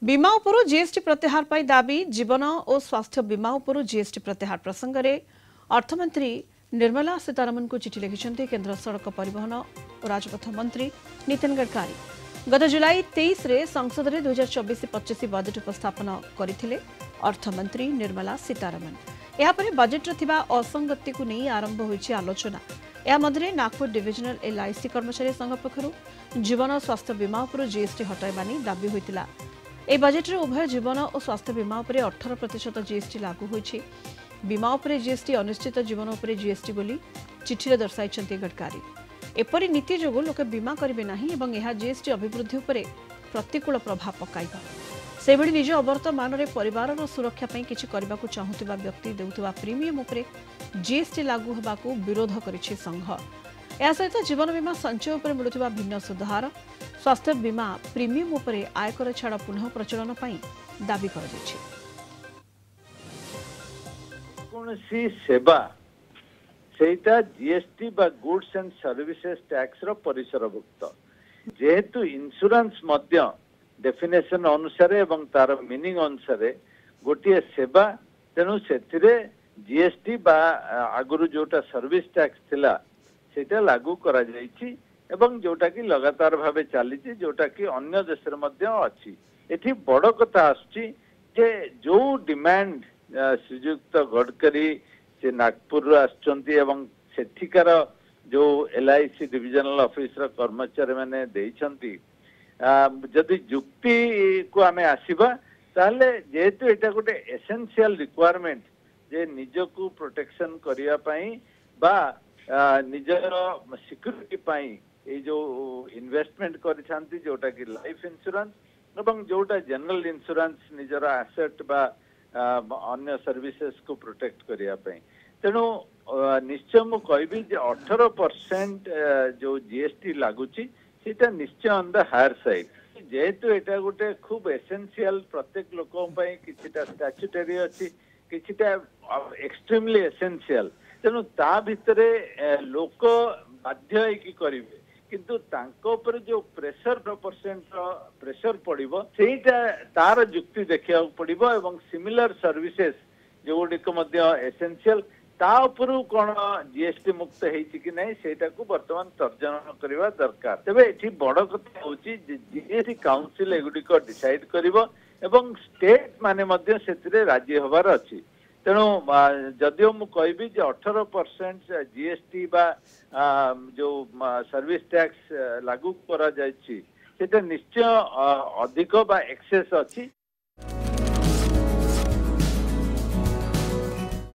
बीमा उपरू जीएसटी प्रत्याहार पर दाबी जीवन और स्वास्थ्य बीमा उपरू जीएसटी प्रत्याहार प्रसंग में अर्थमंत्री निर्मला सीतारमण को चिठी लिखिं केन्द्र सड़क परिवहन और राजपथ मंत्री नितिन गडकरी गत जुलाई 23 रे संसद में 2024-25 बजेट उपस्थापन करते अर्थमंत्री निर्मला सीतारमण। यापर बजेट असंगति को नहीं आरंभ होती आलोचना। या मध्य नागपुर डिविजनल LIC कर्मचारी संघ पक्षर जीवन और स्वास्थ्य बीमा उपर जीएसटी हटाइबा नहीं दाबी होता। ए बजेट उभय जीवन और स्वास्थ्य बीमा उपर 18% जीएसटी लागू होइछि। बीमा उपर जीएसटी अनिश्चित जीवन उपर जीएसटी बोली चिठी दर्शाई गडकरी। एपरी नीति जोगु लोके बीमा करेंगे नहीं एवं यह जीएसटी अभिवृद्धि उपर प्रतिकूल प्रभाव पकाइबा। सेबड़ी निज अवर्तमान में परिवार सुरक्षा पई किछि करबाकू चाहुथिबा व्यक्ति देउथिबा प्रीमियम उपर जीएसटी लागू होबाकू विरोध करिछि संघ। या सहित जीवन बीमा संचय उपर मिलुथिबा भिन्न सुधार स्वास्थ्य बीमा प्रीमियम उपर आयकर छाड़ पुनः प्रचलन पई दाबी कर दैछि। कोनसी सेवा सेटा जीएसटी बा गुड्स एंड सर्विसेज टैक्स रो परिसरभुक्त जेहेतु इंश्योरेंस मध्य डेफिनेशन अनुसार एवं तार मीनिंग अनुसार गोटे सेवा तेणु से जीएसटी बा आगुरु जोटा सर्विस टैक्स थिला सेटा लागू करा जायछि एवं जोटा कि लगातार भावे चली जोटा कि अन्य देश रे मध्य अछि। एठी बड़ कथा आछि जे जो डिमांड श्रीयुक्त गडकरी से नागपुर आछंती एवं सेठिकार जो LIC डिविजनल ऑफिस रो कर्मचारी माने देइछंती जदि युक्ति को आमे आसीबा ताले जेहेतु एटा गोटे एसेंशियल रिक्वायरमेंट जे निजको प्रोटेक्शन करिया पई बा निजर सिक्योरिटी पई ए जो इन्वेस्टमेंट करिछांती जोटा कि लाइफ इंश्योरेंस एवं जोटा जनरल इंश्योरेंस निजर एसेट बा अन्य सर्विसेज को प्रोटेक्ट करिया पई तेणु निश्चय मु कहबी जे 18% जो जीएसटी लागुची सेटा निश्चय ऑन द हायर साइड जेहेतु एटा गोटे खूब एसेंशियल प्रत्येक लोकों पई किछिटा स्टैट्यूटरी अछि किछिटा एक्सट्रीमली एसेंशियल तेणु ता भितरे लोक बाध्य होइकी करिवे किंतु तांको ऊपर जो प्रेशर प्रेशर पड़िबो सेटा तार युक्ति देखिया पड़िबो एवं सिमिलर सर्विसेज जो गुडिक मध्य एसेंशियल ता उपरु कोन जीएसटी मुक्त हेछि कि नै सेटा को वर्तमान तर्जन करबा दरकार। तबे एठी बड़ कथा होछि जीएसटी काउंसिल एगुडिक डिसाइड करिवो एवं स्टेट माने मध्य सेतिरे राज्य होबार अछि। तेणु जदियो मु कहबी जे 18% जीएसटी बा जो सर्विस टैक्स लागू करा जायछि सेटा निश्चय अधिक बा एक्सेस अछि।